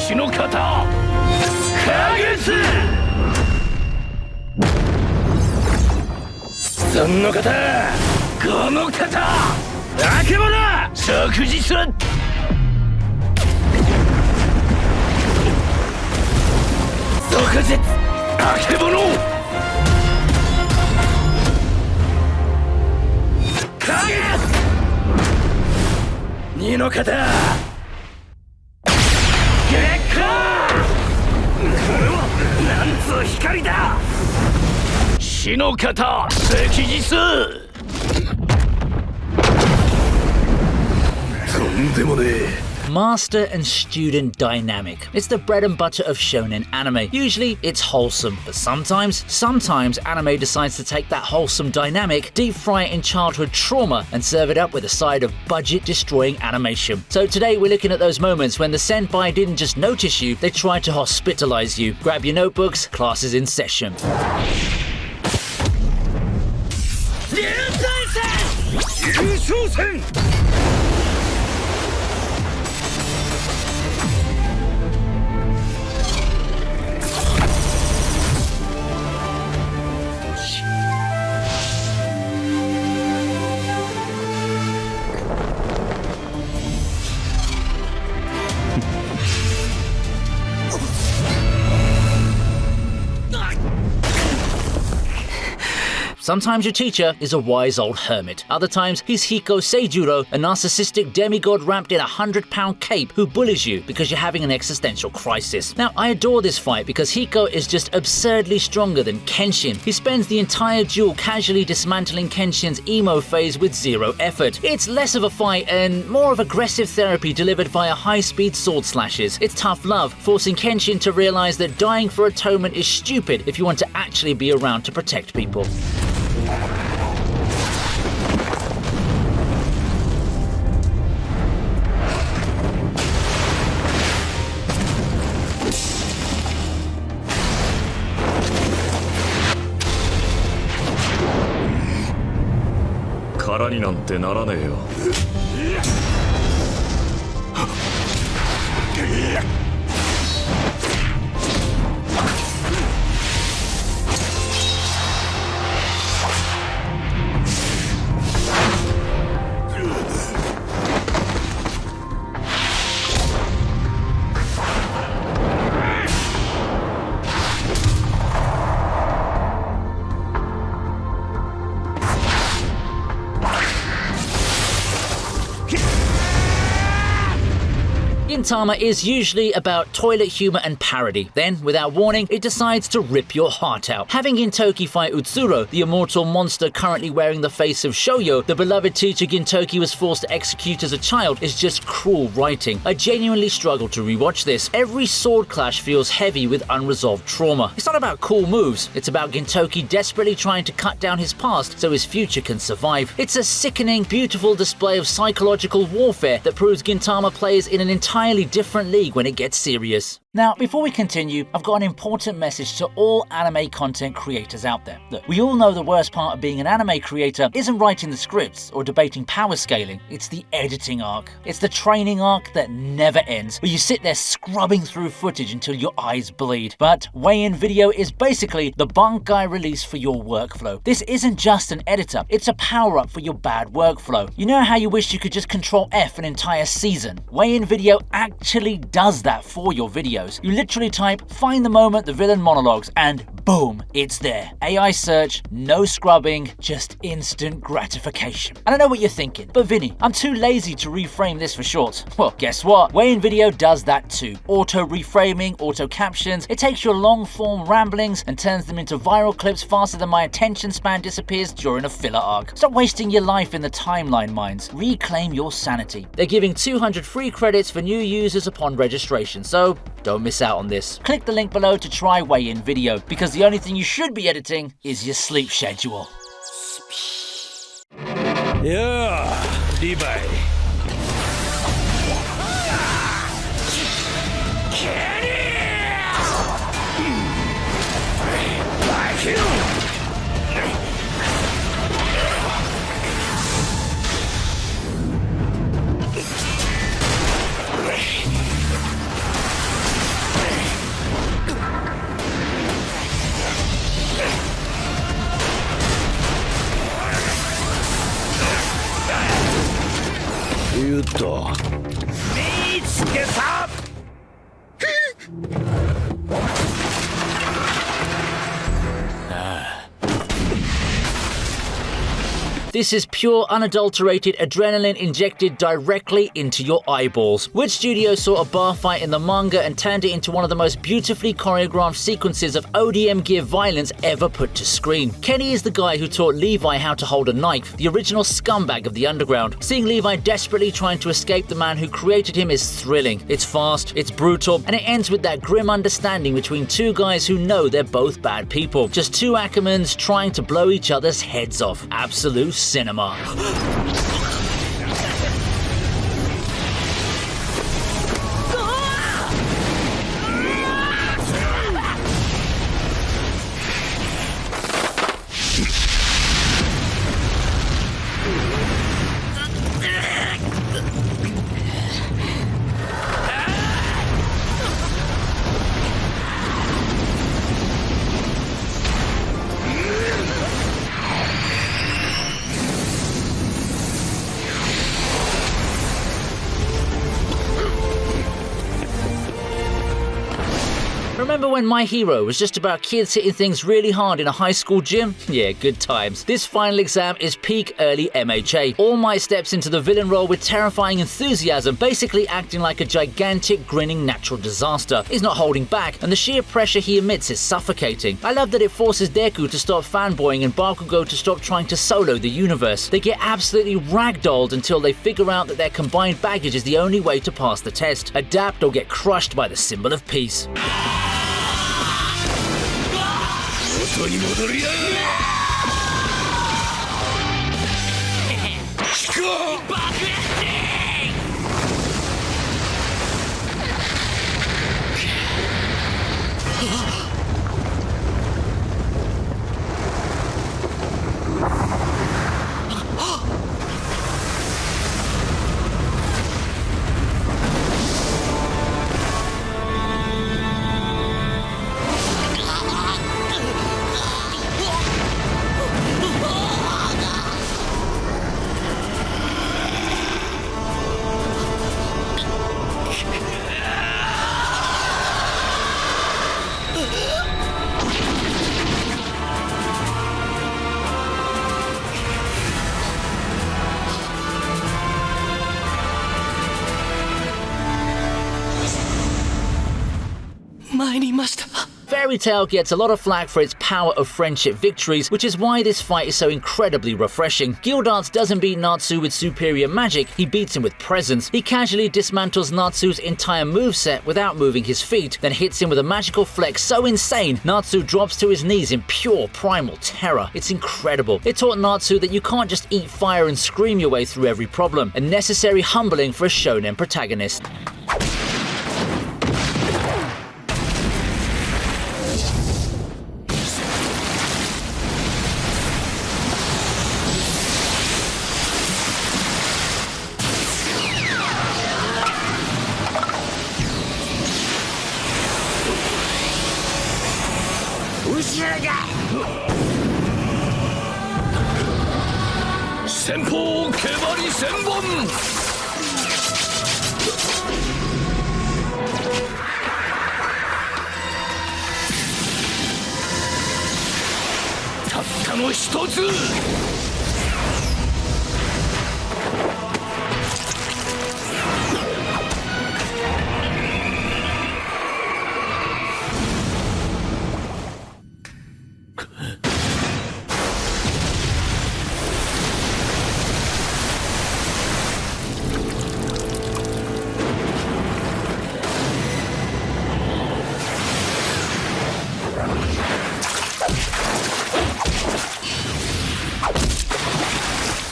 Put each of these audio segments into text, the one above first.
私の型花月その方この方あけぼの即日即日あけぼの影二の方月光なんつ光だ死の型赤日とんでもねえ Master and student dynamic. It's the bread and butter of shonen anime. Usually it's wholesome, but sometimes anime decides to take that wholesome dynamic, deep fry it in childhood trauma, and serve it up with a side of budget-destroying animation. So today we're looking at those moments when the senpai didn't just notice you, they tried to hospitalize you. Grab your notebooks, class is in session. Sometimes your teacher is a wise old hermit. Other times, he's Hiko Seijuro, a narcissistic demigod wrapped in a 100-pound cape who bullies you because you're having an existential crisis. Now, I adore this fight because Hiko is just absurdly stronger than Kenshin. He spends the entire duel casually dismantling Kenshin's emo phase with zero effort. It's less of a fight and more of aggressive therapy delivered via high-speed sword slashes. It's tough love, forcing Kenshin to realize that dying for atonement is stupid if you want to actually be around to protect people. Kara ni nante narane yo. Gintama is usually about toilet humor and parody. Then, without warning, it decides to rip your heart out. Having Gintoki fight Utsuro, the immortal monster currently wearing the face of Shoyo, the beloved teacher Gintoki was forced to execute as a child, is just cruel writing. I genuinely struggle to rewatch this. Every sword clash feels heavy with unresolved trauma. It's not about cool moves, it's about Gintoki desperately trying to cut down his past so his future can survive. It's a sickening, beautiful display of psychological warfare that proves Gintama plays in an entirely different league when it gets serious. Now, before we continue, I've got an important message to all anime content creators out there. Look, we all know the worst part of being an anime creator isn't writing the scripts or debating power scaling, it's the editing arc. It's the training arc that never ends, where you sit there scrubbing through footage until your eyes bleed. But WayinVideo is basically the Bankai release for your workflow. This isn't just an editor, it's a power-up for your bad workflow. You know how you wish you could just Control F an entire season? WayinVideo actually does that for your videos. You literally type, find the moment the villain monologues, and boom, it's there. AI search, no scrubbing, just instant gratification. And I know what you're thinking, but Vinny, I'm too lazy to reframe this for short. Well, guess what? WayinVideo does that too. Auto reframing, auto captions, it takes your long form ramblings and turns them into viral clips faster than my attention span disappears during a filler arc. Stop wasting your life in the timeline mines. Reclaim your sanity. They're giving 200 free credits for new users upon registration, so don't miss out on this. Click the link below to try WayinVideo, because the only thing you should be editing is your sleep schedule. Yeah, Levi. いうと見つけたThis is pure, unadulterated adrenaline injected directly into your eyeballs. Which studio saw a bar fight in the manga and turned it into one of the most beautifully choreographed sequences of ODM gear violence ever put to screen? Kenny is the guy who taught Levi how to hold a knife, the original scumbag of the underground. Seeing Levi desperately trying to escape the man who created him is thrilling. It's fast, it's brutal, and it ends with that grim understanding between two guys who know they're both bad people. Just two Ackermans trying to blow each other's heads off. Absolute cinema. Remember when My Hero was just about kids hitting things really hard in a high school gym? Yeah, good times. This final exam is peak early MHA. All Might steps into the villain role with terrifying enthusiasm, basically acting like a gigantic, grinning natural disaster. He's not holding back, and the sheer pressure he emits is suffocating. I love that it forces Deku to stop fanboying and Bakugo to stop trying to solo the universe. They get absolutely ragdolled until they figure out that their combined baggage is the only way to pass the test. Adapt or get crushed by the symbol of peace. 元に戻りやがれ飛行爆裂 Fairy Tail gets a lot of flack for its power of friendship victories, which is why this fight is so incredibly refreshing. Gildarts doesn't beat Natsu with superior magic, he beats him with presence. He casually dismantles Natsu's entire moveset without moving his feet, then hits him with a magical flex so insane, Natsu drops to his knees in pure primal terror. It's incredible. It taught Natsu that you can't just eat fire and scream your way through every problem, a necessary humbling for a shonen protagonist. Senpou Kebari Senbon! たったの一つ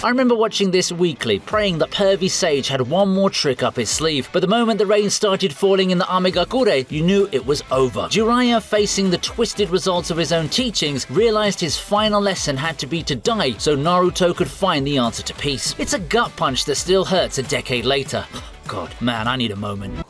I remember watching this weekly, praying that Pervy Sage had one more trick up his sleeve, but the moment the rain started falling in the Amegakure, you knew it was over. Jiraiya, facing the twisted results of his own teachings, realized his final lesson had to be to die so Naruto could find the answer to peace. It's a gut punch that still hurts a decade later. God, man, I need a moment.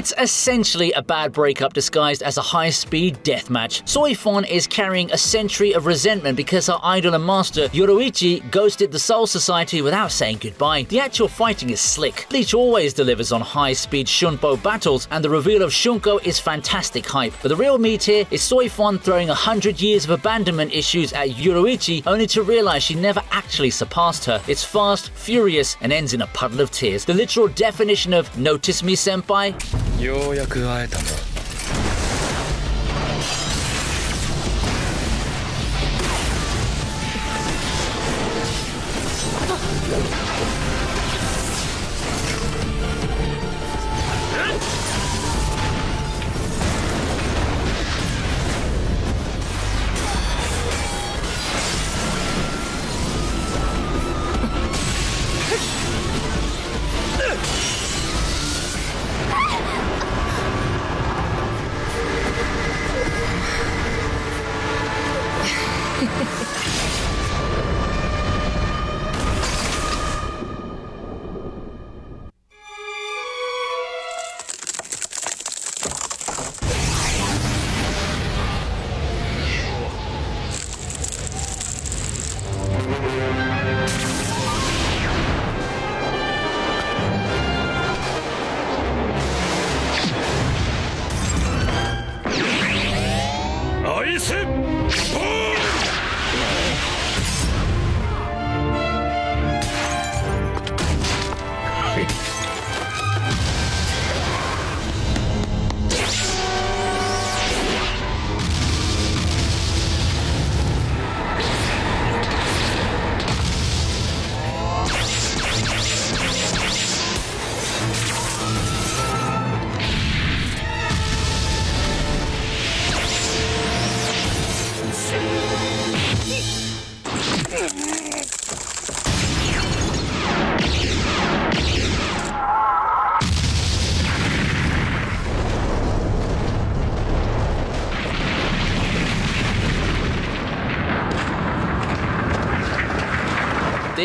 It's essentially a bad breakup disguised as a high-speed deathmatch. Soifon is carrying a century of resentment because her idol and master, Yoruichi, ghosted the Soul Society without saying goodbye. The actual fighting is slick. Bleach always delivers on high-speed Shunpo battles, and the reveal of Shunko is fantastic hype. But the real meat here is Soifon throwing 100 years of abandonment issues at Yoruichi, only to realize she never actually surpassed her. It's fast, furious, and ends in a puddle of tears. The literal definition of "notice me, senpai." ようやく会えたんだ。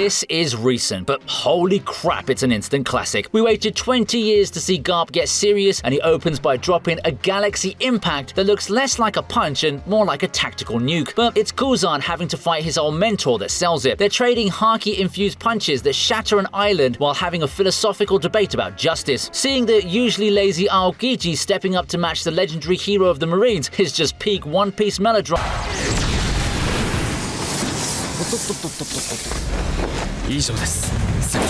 This is recent, but holy crap, it's an instant classic. We waited 20 years to see Garp get serious, and he opens by dropping a galaxy impact that looks less like a punch and more like a tactical nuke. But it's Kuzan having to fight his old mentor that sells it. They're trading Haki-infused punches that shatter an island while having a philosophical debate about justice. Seeing the usually lazy Aokiji stepping up to match the legendary hero of the Marines is just peak One Piece melodrama. 以上です先生。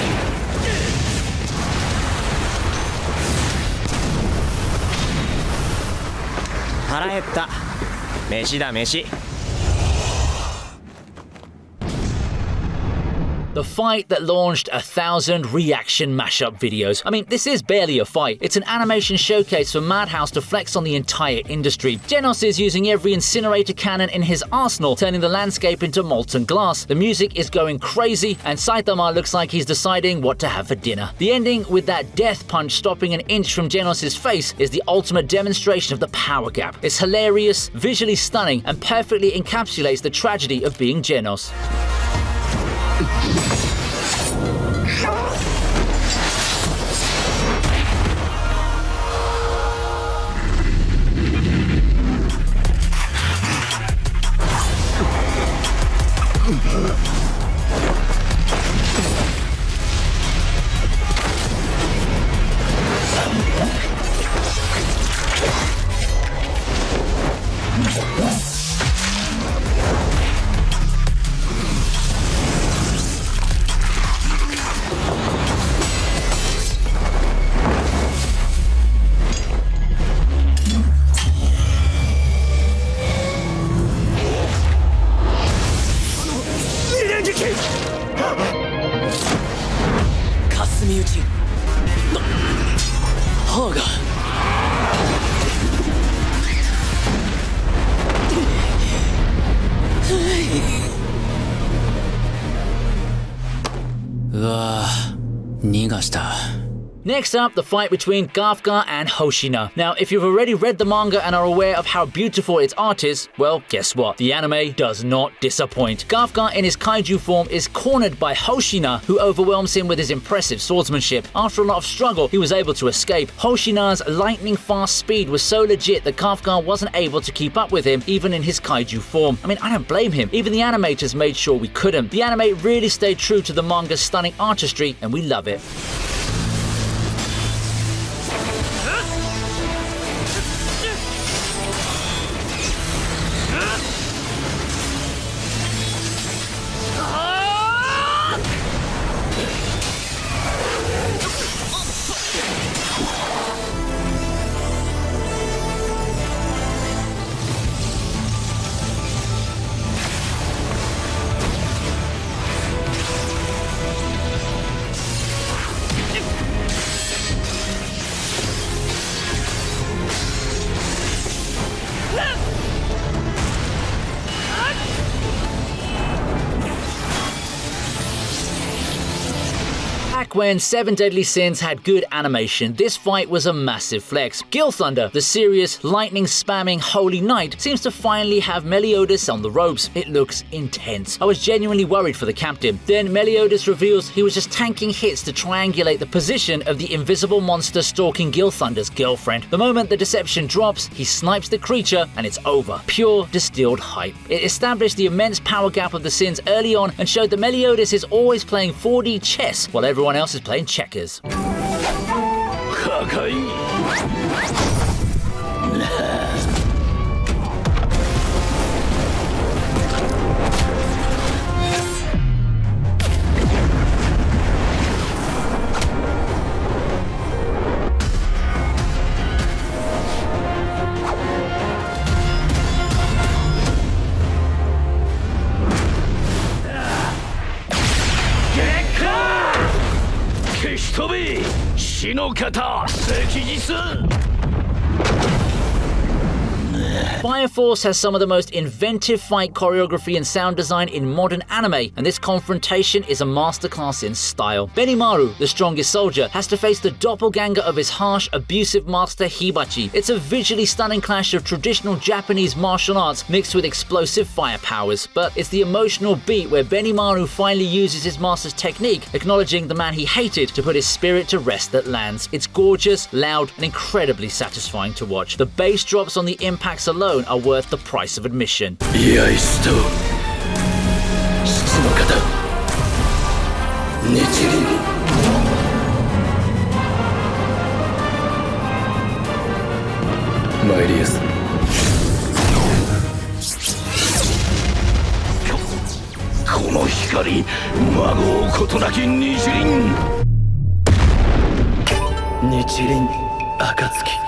腹減った。飯だ飯。 The fight that launched 1,000 reaction mashup videos. I mean, this is barely a fight. It's an animation showcase for Madhouse to flex on the entire industry. Genos is using every incinerator cannon in his arsenal, turning the landscape into molten glass. The music is going crazy, and Saitama looks like he's deciding what to have for dinner. The ending, with that death punch stopping an inch from Genos' face, is the ultimate demonstration of the power gap. It's hilarious, visually stunning, and perfectly encapsulates the tragedy of being Genos. Next up, the fight between Kafka and Hoshina. Now, if you've already read the manga and are aware of how beautiful its art is, well, guess what? The anime does not disappoint. Kafka in his kaiju form is cornered by Hoshina, who overwhelms him with his impressive swordsmanship. After a lot of struggle, he was able to escape. Hoshina's lightning-fast speed was so legit that Kafka wasn't able to keep up with him, even in his kaiju form. I mean, I don't blame him. Even the animators made sure we couldn't. The anime really stayed true to the manga's stunning artistry, and we love it. Back when Seven Deadly Sins had good animation, this fight was a massive flex. Gil Thunder, the serious, lightning-spamming Holy Knight, seems to finally have Meliodas on the ropes. It looks intense. I was genuinely worried for the captain. Then Meliodas reveals he was just tanking hits to triangulate the position of the invisible monster stalking Gil Thunder's girlfriend. The moment the deception drops, he snipes the creature and it's over. Pure distilled hype. It established the immense power gap of the Sins early on and showed that Meliodas is always playing 4D chess while everyone else is playing checkers. Fire Force has some of the most inventive fight choreography and sound design in modern anime, and this confrontation is a masterclass in style. Benimaru, the strongest soldier, has to face the doppelganger of his harsh, abusive master Hibachi. It's a visually stunning clash of traditional Japanese martial arts mixed with explosive fire powers, but it's the emotional beat where Benimaru finally uses his master's technique, acknowledging the man he hated, to put his spirit to rest that lands. It's gorgeous, loud, and incredibly satisfying to watch. The bass drops on the impacts alone are worth the price of admission. Akatsuki.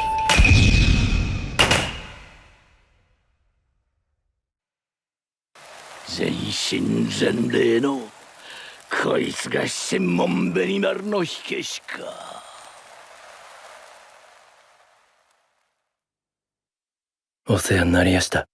全身全霊のこいつが神門紅丸の火消しか。お世話になりやした。